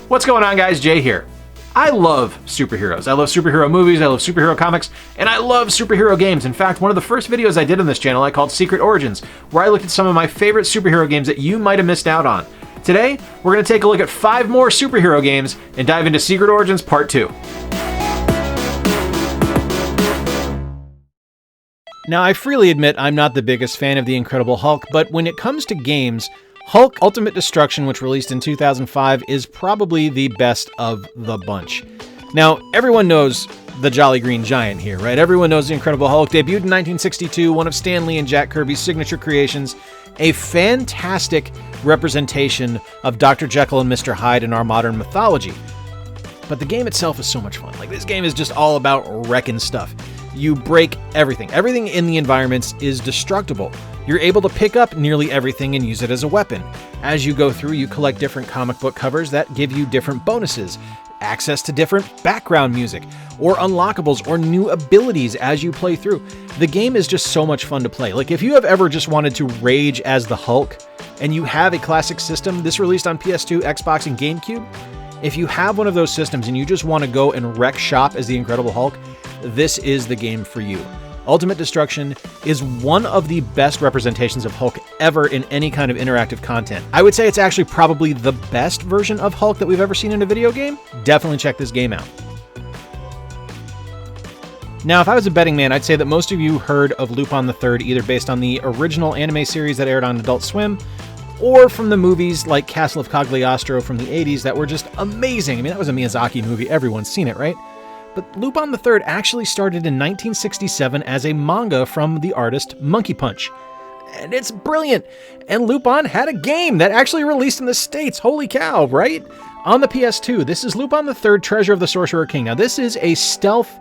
What's going on, guys? Jay here. I love superheroes. I love superhero movies, I love superhero comics, and I love superhero games. In fact, one of the first videos I did on this channel I called Secret Origins, where I looked at some of my favorite superhero games that you might have missed out on. Today, we're going to take a look at 5 more superhero games and dive into Secret Origins Part 2. Now, I freely admit I'm not the biggest fan of The Incredible Hulk, but when it comes to games, Hulk Ultimate Destruction, which released in 2005, is probably the best of the bunch. Now, everyone knows the Jolly Green Giant here, right? Everyone knows The Incredible Hulk, debuted in 1962, one of Stan Lee and Jack Kirby's signature creations, a fantastic representation of Dr. Jekyll and Mr. Hyde in our modern mythology. But the game itself is so much fun. Like, this game is just all about wrecking stuff. You break everything. Everything in the environments is destructible. You're able to pick up nearly everything and use it as a weapon. As you go through, you collect different comic book covers that give you different bonuses, access to different background music, or unlockables, or new abilities as you play through. The game is just so much fun to play. Like, if you have ever just wanted to rage as the Hulk, and you have a classic system, this released on PS2, Xbox, and GameCube, if you have one of those systems and you just want to go and wreck shop as the Incredible Hulk, this is the game for you. Ultimate Destruction is one of the best representations of Hulk ever in any kind of interactive content. I would say it's actually probably the best version of Hulk that we've ever seen in a video game. Definitely check this game out. Now, if I was a betting man, I'd say that most of you heard of Lupon III either based on the original anime series that aired on Adult Swim, or from the movies like Castle of Cagliostro from the 80s that were just amazing. I mean, that was a Miyazaki movie. Everyone's seen it, right? But Lupon III actually started in 1967 as a manga from the artist Monkey Punch. And it's brilliant! And Lupin had a game that actually released in the States. Holy cow, right? On the PS2, this is Lupin III Treasure of the Sorcerer King. Now, this is a stealth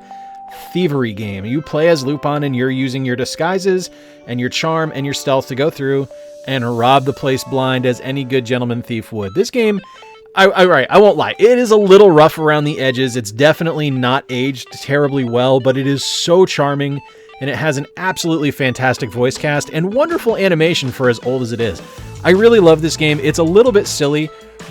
thievery game. You play as Lupin and you're using your disguises and your charm and your stealth to go through and rob the place blind as any good gentleman thief would. This game, I won't lie, it is a little rough around the edges. It's definitely not aged terribly well, but it is so charming, and it has an absolutely fantastic voice cast and wonderful animation for as old as it is. I really love this game. It's a little bit silly,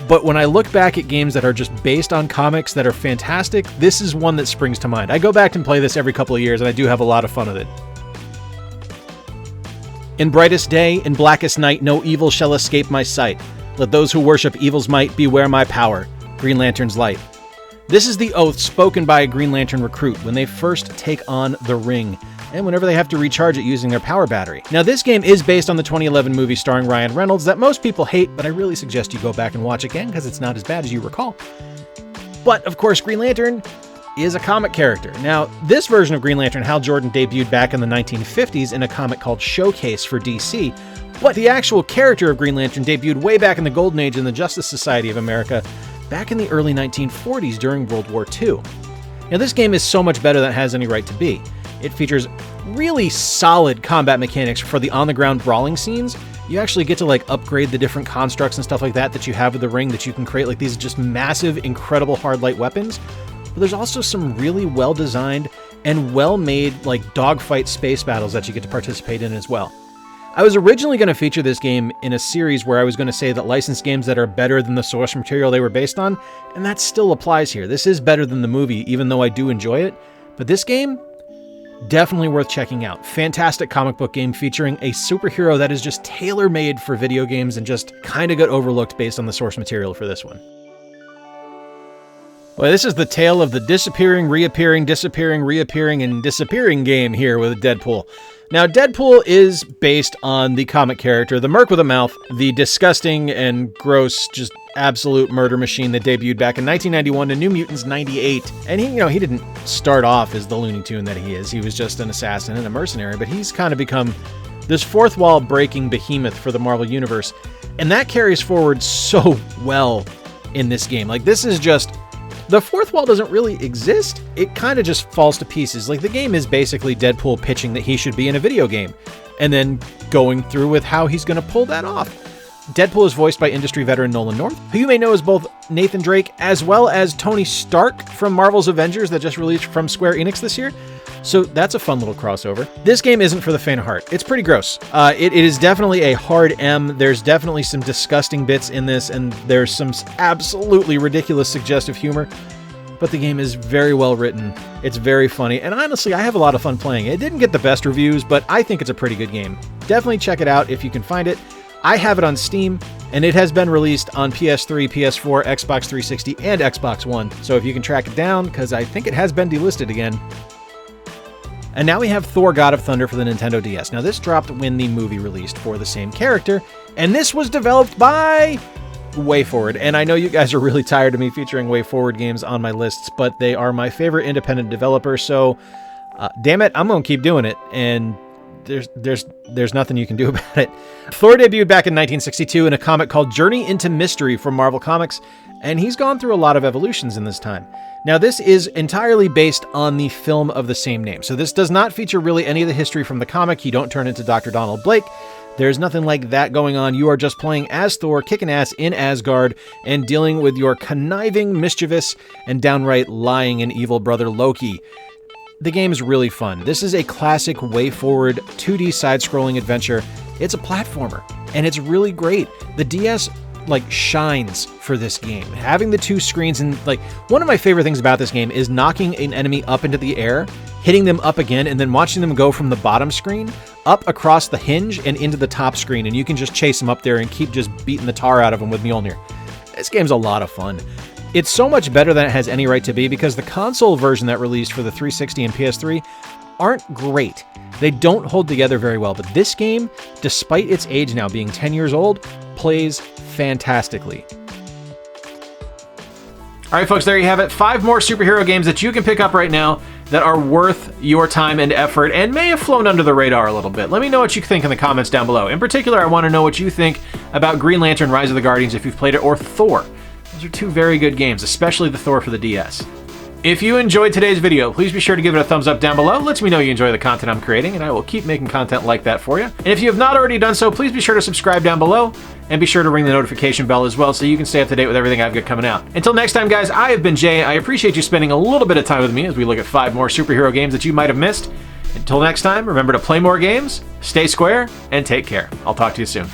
but when I look back at games that are just based on comics that are fantastic, this is one that springs to mind. I go back and play this every couple of years, and I do have a lot of fun with it. In brightest day, in blackest night, no evil shall escape my sight. Let those who worship evil's might beware my power. Green Lantern's light. This is the oath spoken by a Green Lantern recruit when they first take on the ring, and whenever they have to recharge it using their power battery. Now, this game is based on the 2011 movie starring Ryan Reynolds that most people hate, but I really suggest you go back and watch again because it's not as bad as you recall. But, of course, Green Lantern is a comic character. Now, this version of Green Lantern, Hal Jordan, debuted back in the 1950s in a comic called Showcase for DC, but the actual character of Green Lantern debuted way back in the Golden Age in the Justice Society of America back in the early 1940s during World War II. Now, this game is so much better than it has any right to be. It features really solid combat mechanics for the on-the-ground brawling scenes. You actually get to upgrade the different constructs and stuff like that you have with the ring that you can create these just massive, incredible hard light weapons. But there's also some really well-designed and well-made dogfight space battles that you get to participate in as well. I was originally going to feature this game in a series where I was going to say that licensed games that are better than the source material they were based on, and that still applies here. This is better than the movie, even though I do enjoy it. But this game, definitely worth checking out. Fantastic comic book game featuring a superhero that is just tailor-made for video games and just kind of got overlooked based on the source material for this one. Well, this is the tale of the disappearing, reappearing, disappearing, reappearing, and disappearing game here with Deadpool. Now, Deadpool is based on the comic character, the Merc with a Mouth, the disgusting and gross, just absolute murder machine that debuted back in 1991 to New Mutants 98. And he didn't start off as the Looney Tune that he is. He was just an assassin and a mercenary, but he's kind of become this fourth wall breaking behemoth for the Marvel Universe. And that carries forward so well in this game. This is just... The fourth wall doesn't really exist. It kind of just falls to pieces. The game is basically Deadpool pitching that he should be in a video game, and then going through with how he's going to pull that off. Deadpool is voiced by industry veteran Nolan North, who you may know as both Nathan Drake as well as Tony Stark from Marvel's Avengers that just released from Square Enix this year. So that's a fun little crossover. This game isn't for the faint of heart. It's pretty gross. It is definitely a hard M. There's definitely some disgusting bits in this, and there's some absolutely ridiculous suggestive humor. But the game is very well written. It's very funny, and honestly, I have a lot of fun playing it. It didn't get the best reviews, but I think it's a pretty good game. Definitely check it out if you can find it. I have it on Steam, and it has been released on PS3, PS4, Xbox 360, and Xbox One. So if you can track it down, because I think it has been delisted again. And now we have Thor God of Thunder for the Nintendo DS. Now this dropped when the movie released for the same character, and this was developed by WayForward. And I know you guys are really tired of me featuring WayForward games on my lists, but they are my favorite independent developer, so damn it, I'm gonna keep doing it, and there's nothing you can do about it. Thor debuted back in 1962 in a comic called Journey into Mystery from Marvel Comics, and he's gone through a lot of evolutions in this time. Now, this is entirely based on the film of the same name, so this does not feature really any of the history from the comic. You don't turn into Dr. Donald Blake. There's nothing like that going on. You are just playing as Thor, kicking ass in Asgard, and dealing with your conniving, mischievous, and downright lying and evil brother Loki. The game is really fun. This is a classic WayForward 2D side-scrolling adventure. It's a platformer, and it's really great. The DS shines for this game. Having the two screens, and one of my favorite things about this game is knocking an enemy up into the air, hitting them up again, and then watching them go from the bottom screen up across the hinge and into the top screen, and you can just chase them up there and keep just beating the tar out of them with Mjolnir. This game's a lot of fun. It's so much better than it has any right to be, because the console version that released for the 360 and PS3 aren't great. They don't hold together very well, but this game, despite its age now being 10 years old, plays fantastically. All right, folks, there you have it. 5 more superhero games that you can pick up right now that are worth your time and effort and may have flown under the radar a little bit. Let me know what you think in the comments down below. In particular, I want to know what you think about Green Lantern Rise of the Guardians if you've played it, or Thor. Those are 2 very good games, especially the Thor for the DS. If you enjoyed today's video, please be sure to give it a thumbs up down below. Lets me know you enjoy the content I'm creating, and I will keep making content like that for you. And if you have not already done so, please be sure to subscribe down below, and be sure to ring the notification bell as well so you can stay up to date with everything I've got coming out. Until next time, guys, I have been Jay. I appreciate you spending a little bit of time with me as we look at 5 more superhero games that you might have missed. Until next time, remember to play more games, stay square, and take care. I'll talk to you soon.